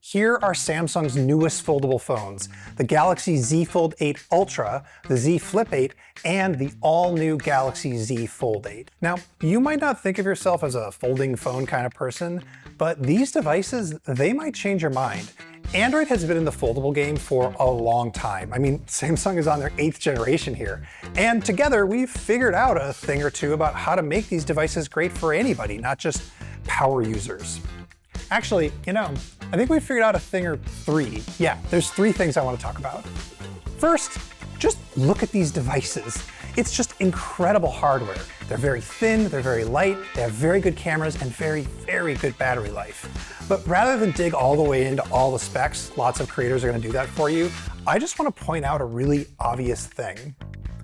Here are Samsung's newest foldable phones, the Galaxy Z Fold 8 Ultra, the Z Flip 8, and the all-new Galaxy Z Fold 8. Now, you might not think of yourself as a folding phone kind of person, but these devices, they might change your mind. Android has been in the foldable game for a long time. I mean, Samsung is on their 8th generation here. And together, we've figured out a thing or two about how to make these devices great for anybody, not just power users. Actually, I think we figured out a thing or three. Yeah, there's 3 things I want to talk about. First, just look at these devices. It's just incredible hardware. They're very thin, they're very light, they have very good cameras and very, very good battery life. But rather than dig all the way into all the specs, lots of creators are going to do that for you, I just want to point out a really obvious thing.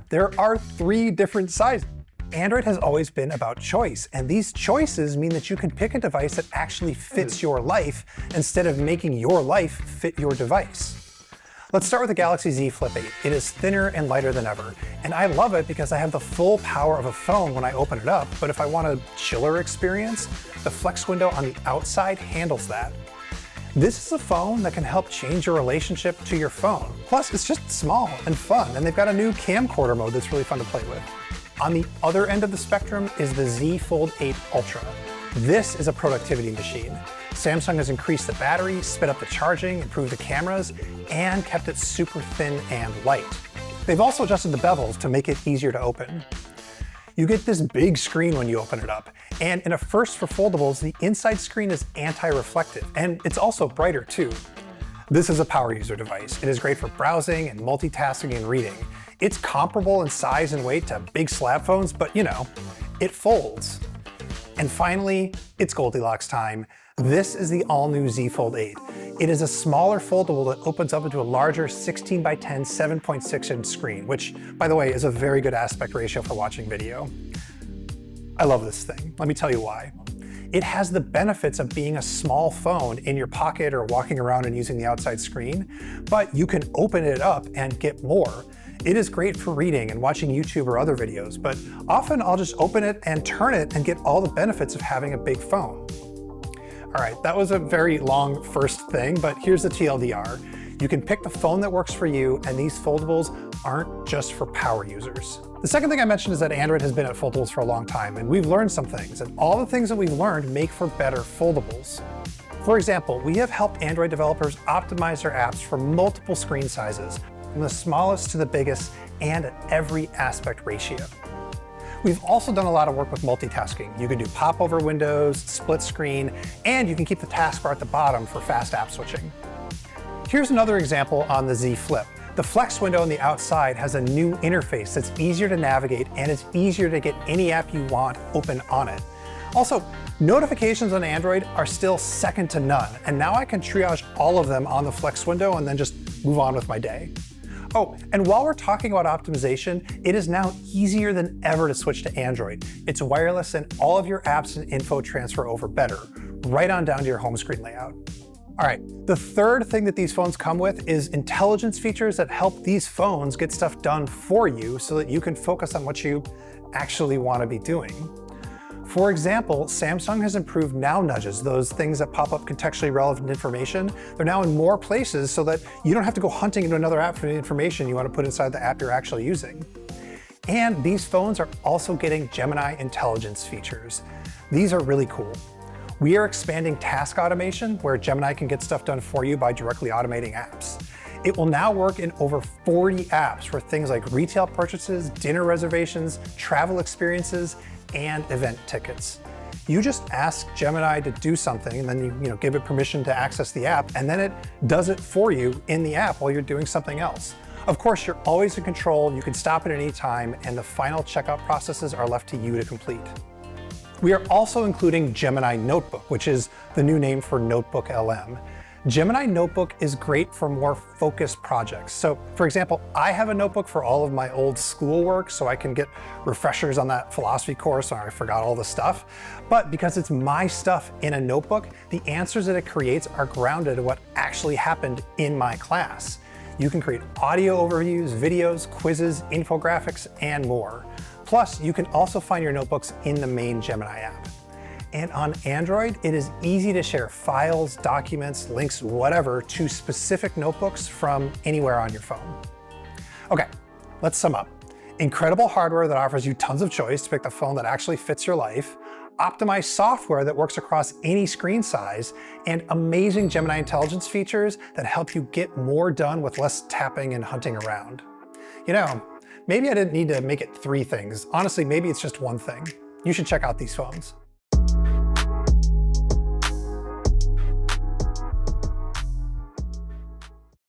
There are 3 different sizes. Android has always been about choice, and these choices mean that you can pick a device that actually fits your life instead of making your life fit your device. Let's start with the Galaxy Z Flip 8. It is thinner and lighter than ever, and I love it because I have the full power of a phone when I open it up, but if I want a chiller experience, the FlexWindow on the outside handles that. This is a phone that can help change your relationship to your phone. Plus, it's just small and fun, and they've got a new camcorder mode that's really fun to play with. On the other end of the spectrum is the Z Fold 8 Ultra. This is a productivity machine. Samsung has increased the battery, sped up the charging, improved the cameras, and kept it super thin and light. They've also adjusted the bezels to make it easier to open. You get this big screen when you open it up, and in a first for foldables, the inside screen is anti-reflective, and it's also brighter too. This is a power user device. It is great for browsing and multitasking and reading. It's comparable in size and weight to big slab phones, but it folds. And finally, it's Goldilocks time. This is the all-new Z Fold 8. It is a smaller foldable that opens up into a larger 16 by 10 7.6-inch screen, which, by the way, is a very good aspect ratio for watching video. I love this thing. Let me tell you why. It has the benefits of being a small phone in your pocket or walking around and using the outside screen, but you can open it up and get more. It is great for reading and watching YouTube or other videos, but often I'll just open it and turn it and get all the benefits of having a big phone. All right, that was a very long first thing, but here's the TLDR. You can pick the phone that works for you, and these foldables aren't just for power users. The second thing I mentioned is that Android has been at foldables for a long time, and we've learned some things, and all the things that we've learned make for better foldables. For example, we have helped Android developers optimize their apps for multiple screen sizes, from the smallest to the biggest, and at every aspect ratio. We've also done a lot of work with multitasking. You can do popover windows, split screen, and you can keep the taskbar at the bottom for fast app switching. Here's another example on the Z Flip. The Flex window on the outside has a new interface that's easier to navigate, and it's easier to get any app you want open on it. Also, notifications on Android are still second to none, and now I can triage all of them on the Flex window and then just move on with my day. Oh, and while we're talking about optimization, it is now easier than ever to switch to Android. It's wireless and all of your apps and info transfer over better, right on down to your home screen layout. All right, the third thing that these phones come with is intelligence features that help these phones get stuff done for you so that you can focus on what you actually want to be doing. For example, Samsung has improved Now Nudges, those things that pop up contextually relevant information. They're now in more places so that you don't have to go hunting into another app for the information you want to put inside the app you're actually using. And these phones are also getting Gemini intelligence features. These are really cool. We are expanding task automation, where Gemini can get stuff done for you by directly automating apps. It will now work in over 40 apps for things like retail purchases, dinner reservations, travel experiences, and event tickets. You just ask Gemini to do something, and then you give it permission to access the app, and then it does it for you in the app while you're doing something else. Of course, you're always in control, you can stop at any time, and the final checkout processes are left to you to complete. We are also including Gemini Notebook, which is the new name for Notebook LM. Gemini Notebook is great for more focused projects. So for example, I have a notebook for all of my old schoolwork so I can get refreshers on that philosophy course or I forgot all the stuff. But because it's my stuff in a notebook, the answers that it creates are grounded in what actually happened in my class. You can create audio overviews, videos, quizzes, infographics, and more. Plus, you can also find your notebooks in the main Gemini app. And on Android, it is easy to share files, documents, links, whatever, to specific notebooks from anywhere on your phone. Okay, let's sum up. Incredible hardware that offers you tons of choice to pick the phone that actually fits your life, optimized software that works across any screen size, and amazing Gemini intelligence features that help you get more done with less tapping and hunting around. You know, maybe I didn't need to make it 3 things. Honestly, maybe it's just one thing. You should check out these phones.